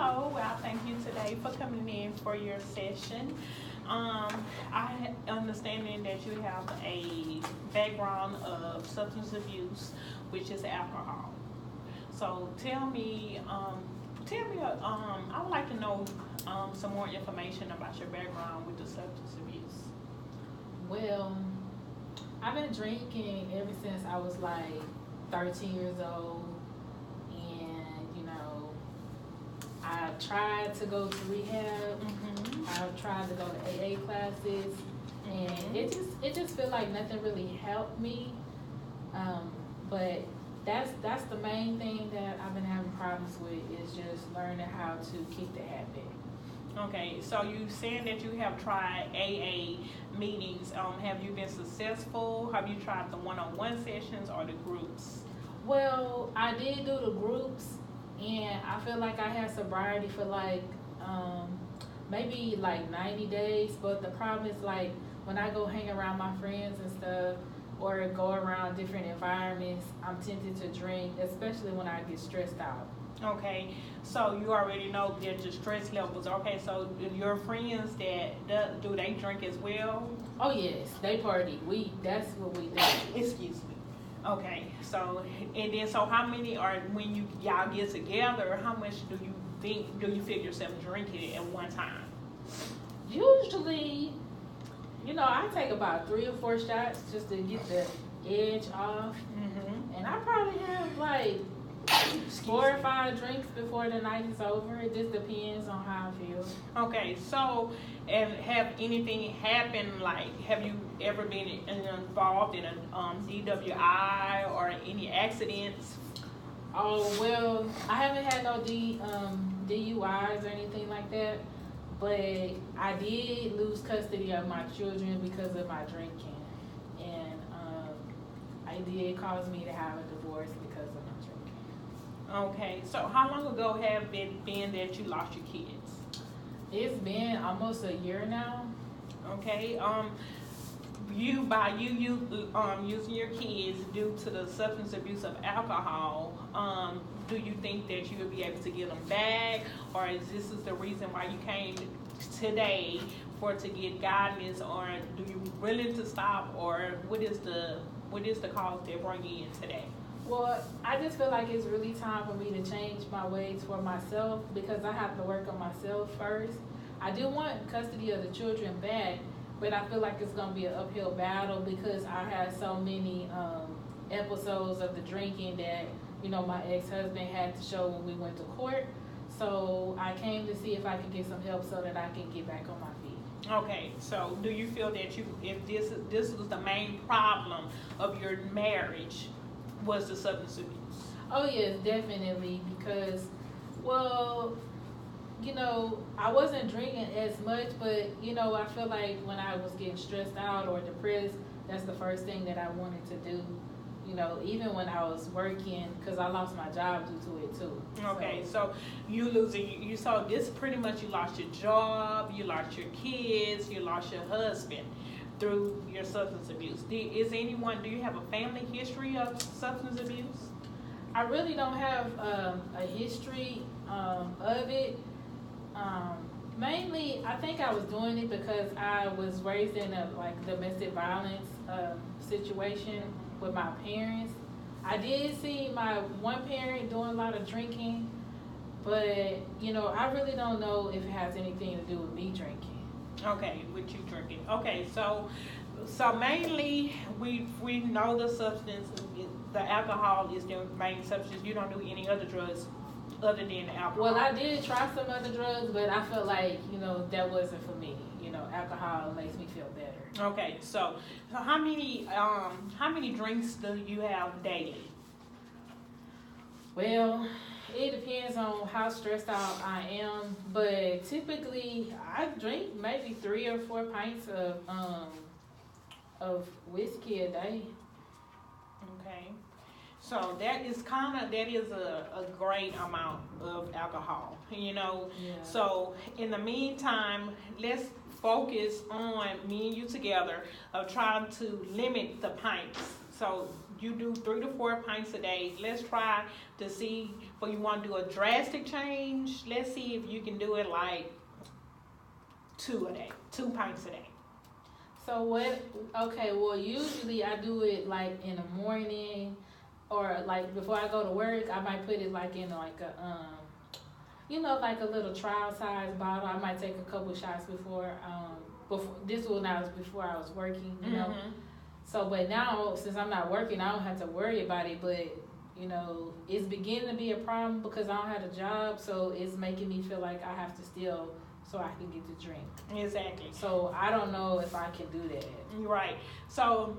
Hello, well, thank you today for coming in for your session. I understanding that you have a background of substance abuse, which is alcohol. So I would like to know some more information about your background with the substance abuse. Well, I've been drinking ever since I was like 13 years old. And, I tried to go to rehab. I tried to go to AA classes. And it just felt like nothing really helped me. But that's the main thing that I've been having problems with is just learning how to keep the habit. Okay, so you saying that you have tried AA meetings. Have you been successful? Have you tried the one-on-one sessions or the groups? Well, I did do the groups, and I feel like I had sobriety for like maybe like 90 days. But the problem is like when I go hang around my friends and stuff, or go around different environments, I'm tempted to drink, especially when I get stressed out. Okay, so you already know that your stress levels. Okay, so your friends do they drink as well? Oh yes, they party. That's what we do. Excuse me. Okay, so how many are when y'all get together? How much do you feel yourself drinking at one time? Usually, I take about 3 or 4 shots just to get the edge off, and I probably have like 4 or 5 drinks before the night is over. It just depends on how I feel. Okay, so have anything happened? Like, have you ever been involved in a DWI or any accidents? Oh well, I haven't had no DUIs or anything like that, but I did lose custody of my children because of my drinking, and it did cause me to have a divorce because of my drinking. Okay, so how long ago have it been that you lost your kids? It's been almost a year now. Okay, using your kids due to the substance abuse of alcohol, do you think that you would be able to get them back, or is this the reason why you came today to get guidance, or do you willing to stop, or what is the cause that brought you in today? Well, I just feel like it's really time for me to change my ways for myself because I have to work on myself first. I do want custody of the children back, but I feel like it's going to be an uphill battle because I had so many episodes of the drinking that, my ex-husband had to show when we went to court. So I came to see if I could get some help so that I can get back on my feet. Okay, so do you feel that if this was the main problem of your marriage, was the substance abuse? Oh yes, definitely, because, well, I wasn't drinking as much, but, I feel like when I was getting stressed out or depressed, that's the first thing that I wanted to do. Even when I was working, because I lost my job due to it too. Okay, so you saw this pretty much you lost your job, you lost your kids, you lost your husband through your substance abuse. Do you have a family history of substance abuse? I really don't have a history of it. Mainly, I think I was doing it because I was raised in a domestic violence situation with my parents. I did see my one parent doing a lot of drinking, but I really don't know if it has anything to do with me drinking. Okay, with you drinking. Okay, so mainly we know the substance, the alcohol is the main substance. You don't do any other drugs other than alcohol. Well, I did try some other drugs, but I felt like that wasn't for me. Alcohol makes me feel better. Okay, so how many drinks do you have daily? Well, it depends on how stressed out I am, but typically I drink maybe 3 or 4 pints of whiskey a day. Okay, so that is a great amount of alcohol, Yeah. So in the meantime, let's focus on me and you together of trying to limit the pints. So you do 3 to 4 pints a day. Let's try to see, but you want to do a drastic change. Let's see if you can do it like 2 a day, 2 pints a day. So what? Okay, well usually I do it like in the morning, or like before I go to work. I might put it like in like a like a little trial size bottle. I might take a couple shots before this was when I was before I was working, you know. So, but now since I'm not working, I don't have to worry about it. But it's beginning to be a problem because I don't have a job, so it's making me feel like I have to still so I can get to drink. Exactly. So I don't know if I can do that. Right. So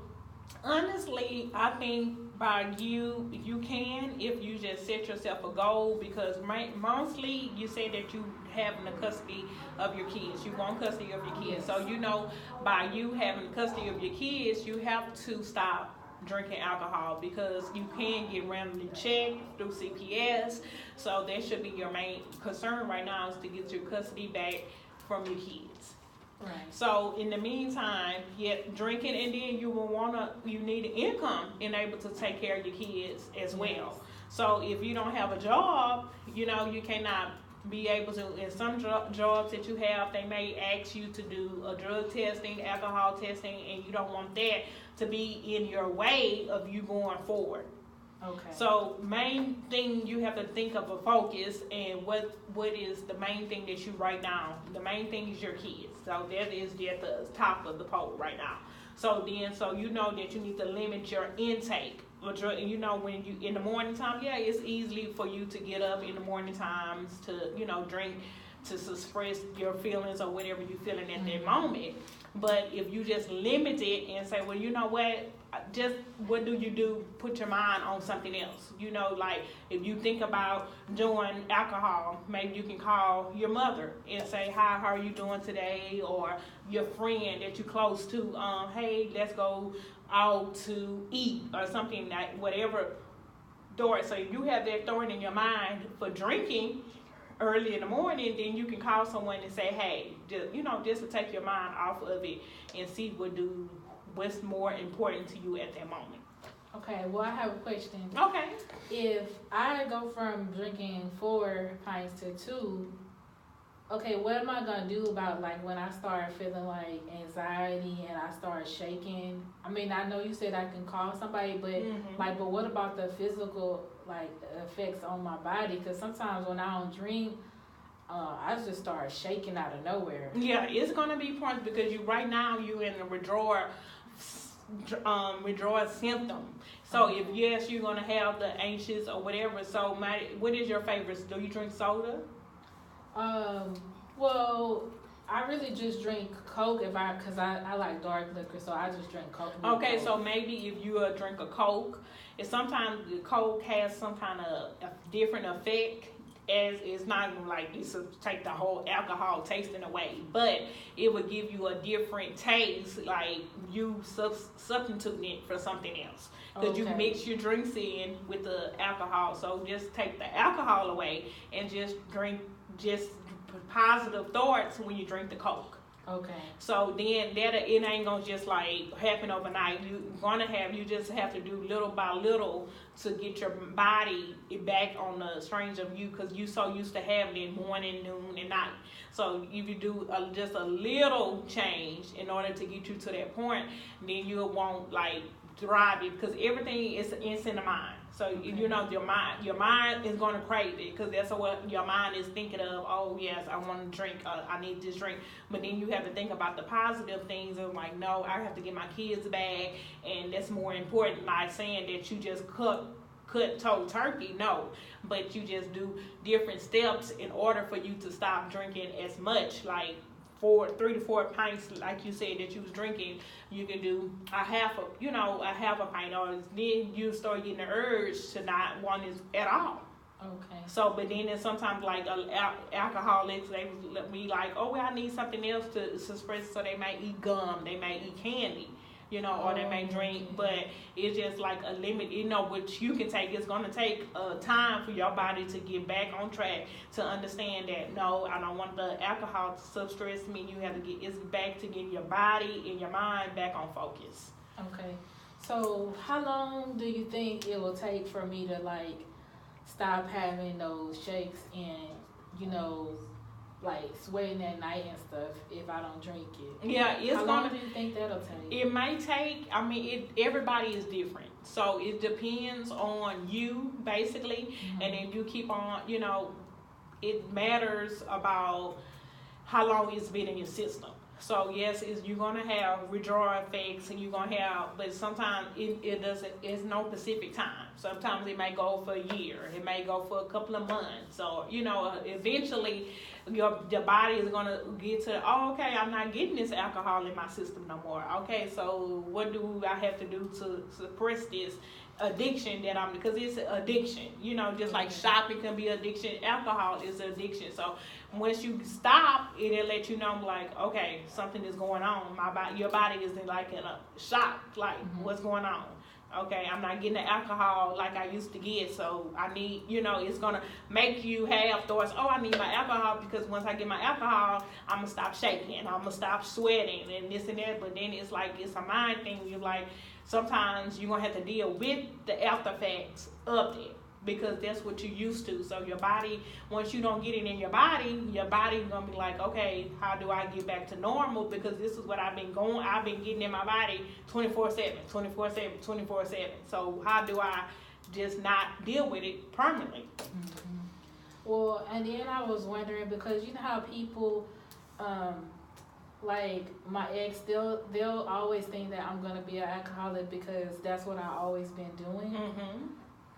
honestly, I think by you can, if you just set yourself a goal, because mostly you say that you having the custody of your kids. You want custody of your kids. Yes. So by you having custody of your kids, you have to stop drinking alcohol, because you can get randomly checked through CPS. So that should be your main concern right now, is to get your custody back from your kids. Right. So in the meantime, drinking, and then you need an income and able to take care of your kids as well. So if you don't have a job, you cannot be able to. In some jobs that you have, they may ask you to do a drug testing, alcohol testing, and you don't want that to be in your way of you going forward. Okay. So main thing you have to think of a focus, and what is the main thing that you right now? The main thing is your kids. So that is at the top of the pole right now. So you know that you need to limit your intake. When you in the morning time, it's easy for you to get up in the morning times to drink to express your feelings or whatever you're feeling at that moment. But if you just limit it and say, well, you know what, just what do? Put your mind on something else. Like if you think about doing alcohol, maybe you can call your mother and say, hi, how are you doing today? Or your friend that you're close to, hey, let's go out to eat or something, like whatever thought. So if you have that thought in your mind for drinking early in the morning, then you can call someone and say, hey, just to take your mind off of it and see what's more important to you at that moment. Okay, well, I have a question. Okay. If I go from drinking 4 pints to 2, okay, what am I going to do about, like, when I start feeling, like, anxiety and I start shaking? I mean, I know you said I can call somebody, but, but what about the physical, like, effects on my body? Because sometimes when I don't drink, I just start shaking out of nowhere. Yeah, it's going to be important because right now you in the withdrawal symptom. So if you're going to have the anxious or whatever. So what is your favorite? Do you drink soda? Well, I really just drink Coke because I like dark liquor, so I just drink Coke. Okay, so maybe if you drink a Coke, and sometimes the Coke has some kind of a different effect, as it's not like it's to take the whole alcohol tasting away, but it would give you a different taste, like you substituting it for something else. Because you mix your drinks in with the alcohol, so just take the alcohol away and just drink positive thoughts when you drink the Coke. Okay. So then it ain't gonna just like happen overnight. You just have to do little by little to get your body back on the strange of you, because you so used to having it morning, noon, and night. So if you do just a little change in order to get you to that point, then you won't like drive it, because everything is in the mind. So your mind is going to crave it, because that's what your mind is thinking of. Oh yes, I want to drink. I need this drink. But then you have to think about the positive things of like, no, I have to get my kids back, and that's more important. Like saying that you just cut cold turkey, no, but you just do different steps in order for you to stop drinking as much. Like 3 to 4 pints, like you said that you was drinking, you can do a half a pint, or then you start getting the urge to not want it at all. Okay. So, but then there's sometimes like alcoholics, they be like, oh, well, I need something else to express, so they may eat gum, they may eat candy, or they may drink, but it's just like a limit, which you can take. It's going to take time for your body to get back on track, to understand that, no, I don't want the alcohol to substress me. You have to it's back to getting your body and your mind back on focus. Okay. So how long do you think it will take for me to like stop having those shakes and, you know, like sweating at night and stuff if I don't drink it? Yeah, it's How gonna. long do you think that'll take? It may take. I mean, everybody is different, so it depends on you basically, and then you keep on. You know, it matters about how long it's been in your system. So yes, you're gonna have withdrawal effects, and you're gonna have, but sometimes it doesn't. It's no specific time. Sometimes it may go for a year. It may go for a couple of months. So you know, eventually, your body is gonna get to. Oh, okay, I'm not getting this alcohol in my system no more. Okay, so what do I have to do to suppress this addiction that I'm, because it's addiction, you know, just like shopping can be addiction, alcohol is addiction. So once you stop, it'll let you know like, okay, something is going on. My body, your body is like in a shock, like what's going on? Okay, I'm not getting the alcohol like I used to get, so I need, you know, it's gonna make you have thoughts, oh, I need my alcohol, because once I get my alcohol, I'm gonna stop shaking, I'm gonna stop sweating and this and that. But then it's like, it's a mind thing. You're like, sometimes you're gonna have to deal with the after effects of it, because that's what you're used to. So your body, once you don't get it in your body gonna be like, okay, how do I get back to normal? Because this is what I've been getting in my body 24/7. So how do I just not deal with it permanently? Well, and then I was wondering, because you know how people, like my ex, they'll always think that I'm gonna be an alcoholic because that's what I always been doing.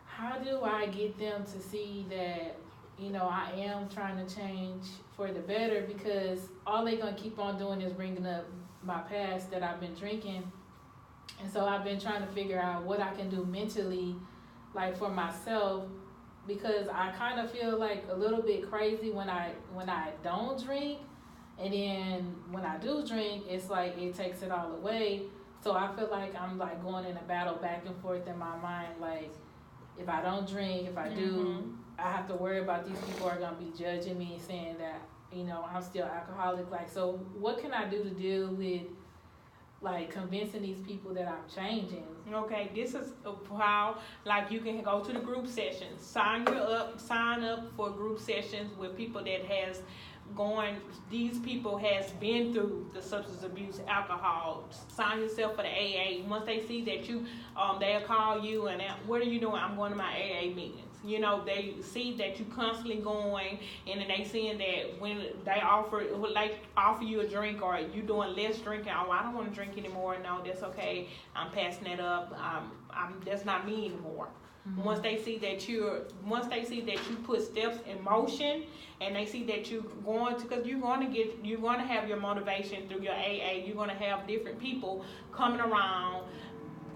How do I get them to see that, you know, I am trying to change for the better? Because all they gonna keep on doing is bringing up my past that I've been drinking. And so I've been trying to figure out what I can do mentally, like for myself, because I kind of feel like a little bit crazy when I don't drink. And then when I do drink, it's like it takes it all away. So I feel like I'm like going in a battle back and forth in my mind, like, if I don't drink, if I do, I have to worry about these people are gonna be judging me, saying that, you know, I'm still alcoholic. Like, so what can I do to deal with, like, convincing these people that I'm changing? Okay, this is how, like, you can go to the group sessions, sign up for group sessions with people that has these people has been through the substance abuse, alcohol. Sign yourself for the AA. Once they see that you, they'll call you and what are you doing? I'm going to my AA meetings. You know, they see that you constantly going, and then they seeing that when they offer you a drink, or you doing less drinking. Oh, I don't want to drink anymore. No, that's okay. I'm passing that up. That's not me anymore. Once they see that you put steps in motion, and they see that you're going to, because you're going to have your motivation through your AA. You're going to have different people coming around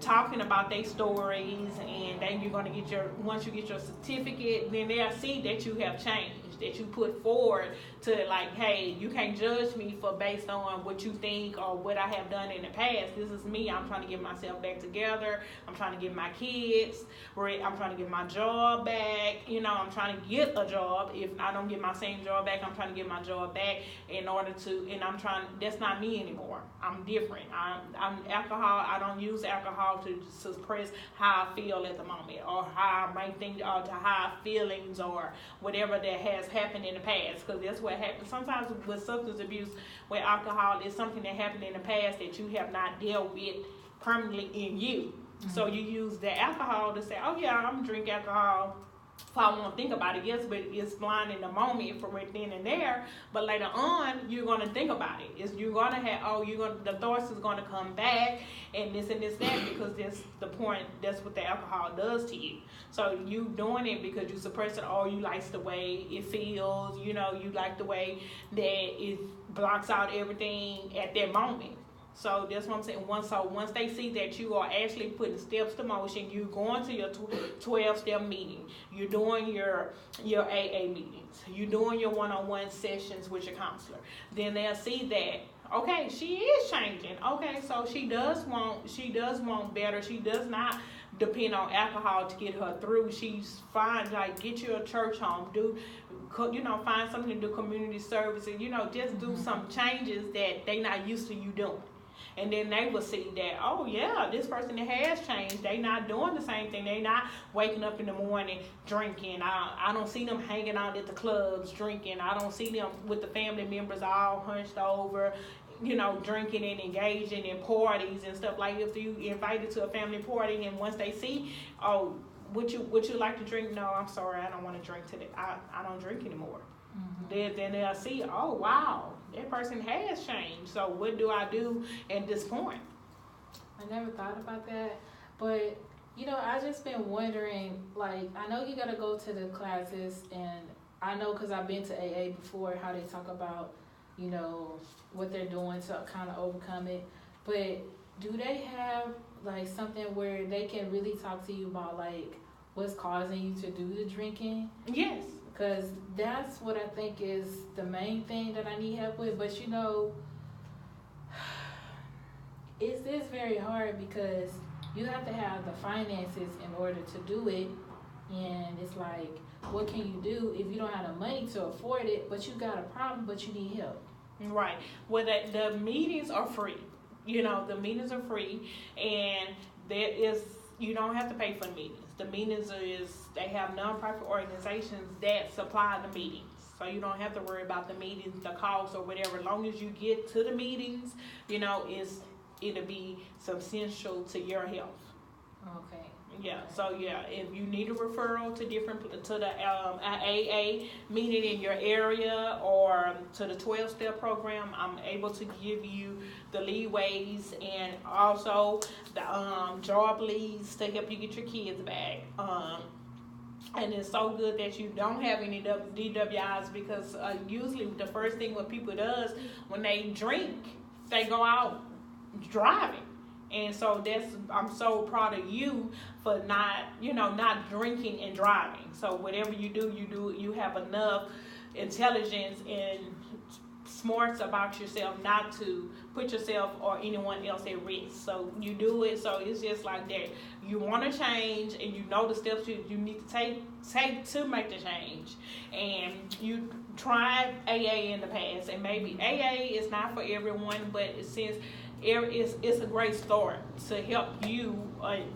talking about their stories, and then you're going to get once you get your certificate, then they'll see that you have changed, that you put forward to, like, hey, you can't judge me based on what you think or what I have done in the past. This is me. I'm trying to get myself back together. I'm trying to get my kids, I'm trying to get my job back. You know, I'm trying to get a job. If I don't get my same job back, I'm trying to get my job back in order to, and that's not me anymore. I'm different. I'm alcohol. I don't use alcohol to suppress how I feel at the moment, or how I might think, or to how feelings, or whatever that has happened in the past, because that's what happens sometimes with substance abuse, where alcohol is something that happened in the past that you have not dealt with permanently in you. So you use the alcohol to say, oh yeah, I'm gonna drink alcohol if I won't think about it. Yes, but it's blind in the moment for right then and there. But later on, you're gonna think about it. You're gonna have, the thoughts is gonna come back, and this, that, because that's the point. That's what the alcohol does to you. So you doing it because you suppress it, or you like the way it feels. You know, you like the way that it blocks out everything at that moment. So that's what I'm saying. Once they see that you are actually putting steps to motion, you're going to your 12-step meeting, you're doing your AA meetings, you're doing your one-on-one sessions with your counselor, then they'll see that, okay, she is changing. Okay, so she does want better. She does not depend on alcohol to get her through. She's fine. Like, get you a church home, find something to do, community service, and just do some changes that they not used to you doing. And then they will see that, oh yeah, this person has changed. They not doing the same thing. They not waking up in the morning drinking. I don't see them hanging out at the clubs drinking. I don't see them with the family members all hunched over, drinking and engaging in parties and stuff. Like if you invited to a family party and once they see, oh, would you like to drink? No, I'm sorry, I don't want to drink today. I don't drink anymore. Then they'll see, oh wow, that person has changed. So what do I do at this point? I never thought about that, but I just been wondering. Like, I know you gotta go to the classes, and I know because I've been to AA before, how they talk about what they're doing to kind of overcome it. But do they have like something where they can really talk to you about like what's causing you to do the drinking? Yes. Because that's what I think is the main thing that I need help with. But it's very hard because you have to have the finances in order to do it. And it's like, what can you do if you don't have the money to afford it, but you got a problem, but you need help? Right. Well, the meetings are free. The meetings are free, and you don't have to pay for the meetings. The meetings they have nonprofit organizations that supply the meetings. So you don't have to worry about the meetings, the cost or whatever. As long as you get to the meetings, it'll be substantial to your health. Okay. Yeah. So yeah, if you need a referral to the AA meeting in your area or to the 12-step program, I'm able to give you the leeways and also the job leads to help you get your kids back. And it's so good that you don't have any DWIs because usually the first thing what people does when they drink, they go out driving. And so I'm so proud of you for not drinking and driving. So whatever you do, you have enough intelligence and smarts about yourself not to put yourself or anyone else at risk. So you do it. So it's just like that. You want to change, and you know the steps you need to take to make the change. And you tried AA in the past, and maybe AA is not for everyone, but since it's a great start to help you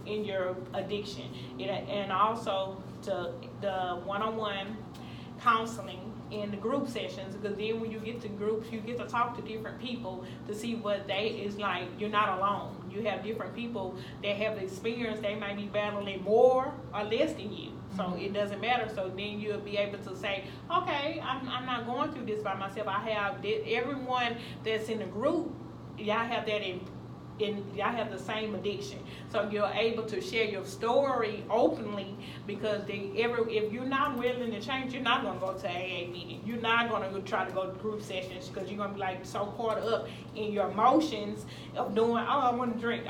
in your addiction, and also to the one-on-one counseling and the group sessions, because then when you get to groups, you get to talk to different people to see what is like. You're not alone. You have different people that have experience. They might be battling more or less than you. So it doesn't matter. So then you'll be able to say, okay, I'm not going through this by myself. I have everyone that's in the group. Y'all have that y'all have the same addiction, so you're able to share your story openly. Because if you're not willing to change, you're not going to go to AA meeting. You're not going to try to go to group sessions because you're going to be like so caught up in your emotions of doing, oh, I want to drink.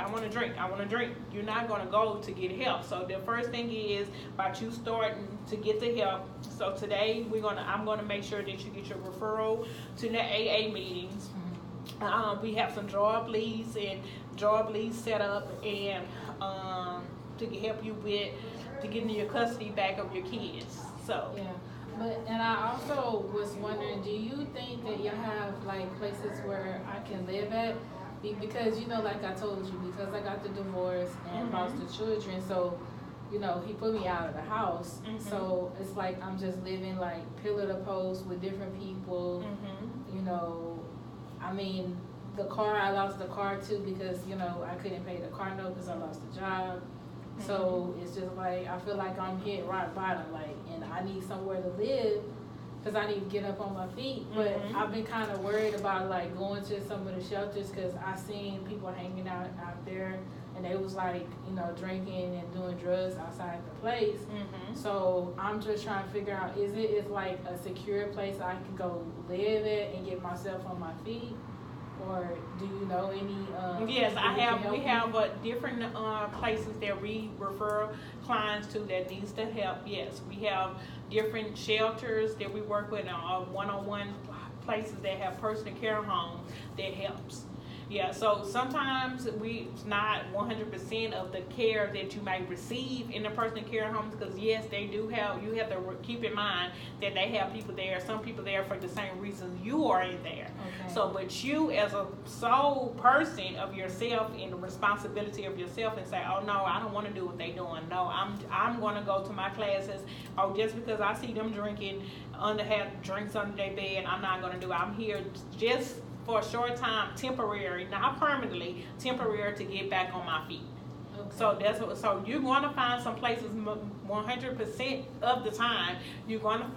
You're not going to go to get help. So the first thing is about you starting to get the help. So today I'm going to make sure that you get your referral to the AA meetings. We have some job leads set up and to help you with to getting your custody back of your kids. So yeah, and I also was wondering, do you think that you have like places where I can live at? Because like I told you, because I got the divorce and lost the children, so he put me out of the house. So it's like I'm just living like pillar to post with different people. I mean, I lost the car too because, I couldn't pay the car note because I lost the job. So it's just like, I feel like I'm hit rock bottom, like, and I need somewhere to live because I need to get up on my feet. But I've been kind of worried about like going to some of the shelters because I seen people hanging out there and they was like, drinking and doing drugs outside the place. So I'm just trying to figure out, is it like a secure place I can go live at and get myself on my feet? Or do you know any? Yes, we have different places that we refer clients to that needs the help. Yes, we have different shelters that we work with, one-on-one places that have personal care homes that helps. Yeah, so sometimes it's not 100% of the care that you may receive in the personal care homes, because yes, they do have, you have to keep in mind that they have people there, some people there for the same reasons you are in there. Okay. So, but you as a sole person of yourself and the responsibility of yourself, and say, oh no, I don't want to do what they doing. No, I'm going to go to my classes. Oh, just because I see them drinking, have drinks under their bed, I'm not going to do it. I'm here just for a short time, temporary, not permanently, temporary, to get back on my feet. Okay. So that's what. So you're going to find some places 100% of the time. You're going to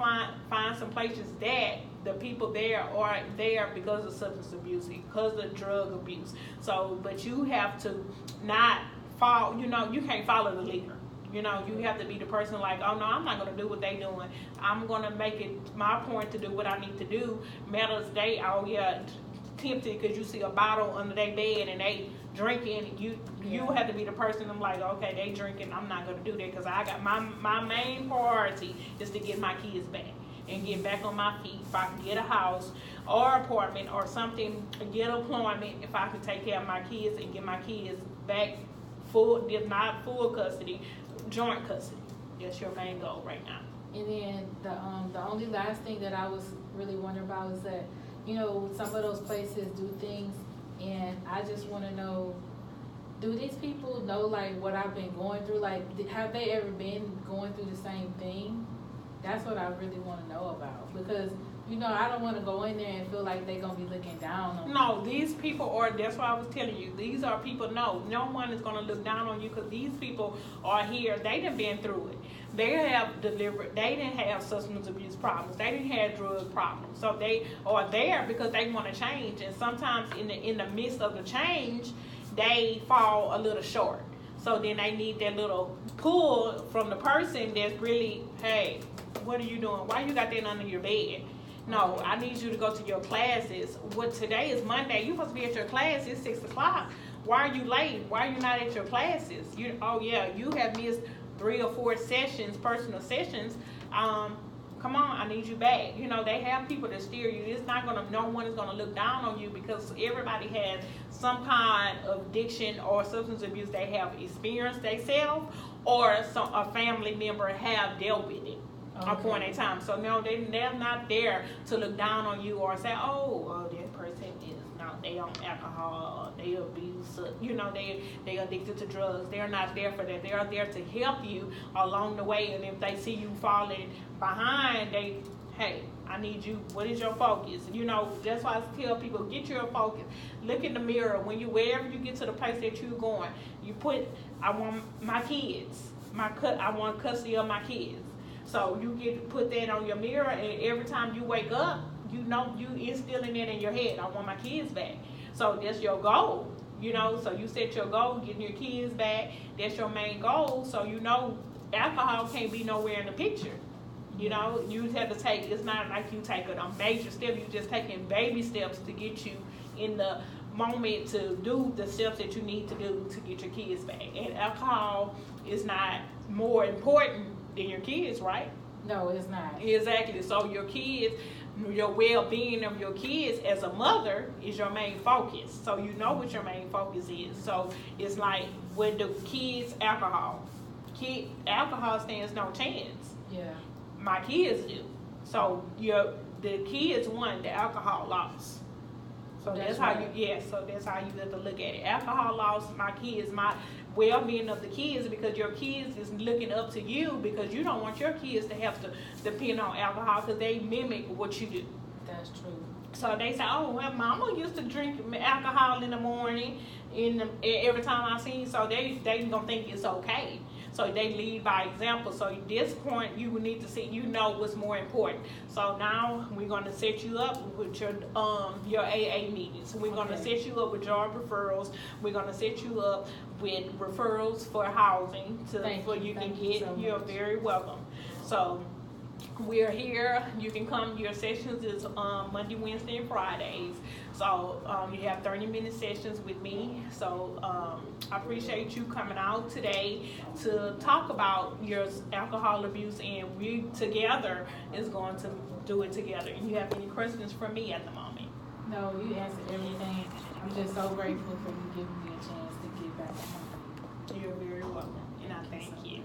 find some places that the people there are there because of substance abuse, because of drug abuse. So, but you have to not follow. You can't follow the leader. You have to be the person like, oh no, I'm not going to do what they doing. I'm going to make it my point to do what I need to do. Matters they, oh yeah, tempted because you see a bottle under their bed and they drinking. You have to be the person. I'm like, okay, they drinking. I'm not going to do that, because I got my main priority is to get my kids back and get back on my feet. If I can get a house or apartment or something, get employment, if I can take care of my kids and get my kids back full, if not full custody, joint custody. That's your main goal right now. And then the only last thing that I was really wondering about is that, some of those places do things, and I just want to know, do these people know like what I've been going through? Like, have they ever been going through the same thing? That's what I really want to know about, because I don't want to go in there and feel like they're going to be looking down on me. No, these people are, that's why I was telling you, these are people, no one is going to look down on you, because these people are here, they done been through it. They have delivered, they didn't have substance abuse problems, they didn't have drug problems. So they are there because they want to change, and sometimes in the midst of the change, they fall a little short. So then they need that little pull from the person that's really, hey, what are you doing? Why you got that under your bed? No, I need you to go to your classes. Today is Monday. You're supposed to be at your class. It's 6 o'clock. Why are you late? Why are you not at your classes? You have missed 3 or 4 sessions, personal sessions. Come on, I need you back. They have people that steer you. No one is gonna look down on you, because everybody has some kind of addiction or substance abuse they have experienced themselves, or a family member have dealt with it. Okay. A point in time. So no, they're not there to look down on you or say, oh, that person is not, they on alcohol, they abuse, they addicted to drugs. They're not there for that. They are there to help you along the way. And if they see you falling behind, hey, I need you. What is your focus? That's why I tell people, get your focus. Look in the mirror wherever you get to the place that you're going. You put, I want my kids. I want custody of my kids. So you get to put that on your mirror, and every time you wake up, you instilling it in your head. I want my kids back. So that's your goal, So you set your goal, getting your kids back. That's your main goal. So alcohol can't be nowhere in the picture. You have to take. It's not like you take a major step. You're just taking baby steps to get you in the moment to do the steps that you need to do to get your kids back. And alcohol is not more important than your kids, right? No, it's not. Exactly. So your kids, your well-being of your kids as a mother is your main focus. So you know what your main focus is. So it's like with the kids, alcohol stands no chance. Yeah. My kids do. So the kids won, the alcohol lost. So that's how so that's how you have to look at it. Alcohol lost, my kids, my well-being of the kids, because your kids is looking up to you, because you don't want your kids to have to depend on alcohol, because they mimic what you do. That's true. So they say, oh, well, mama used to drink alcohol in the morning, every time I see, so they gonna think it's okay. So they lead by example. So at this point, you will need to see, what's more important. So now we're going to set you up with your AA meetings. We're going to set you up with job referrals. We're going to set you up with referrals for housing you can get. You're very welcome. So we're here. You can come. Your sessions is Monday, Wednesday, and Fridays. So you have 30-minute sessions with me. So I appreciate you coming out today to talk about your alcohol abuse, and we together is going to do it together. And you have any questions for me at the moment? No, you answered everything. I'm just so grateful for you giving me a chance to get back on my feet. You're very welcome, and I thank you.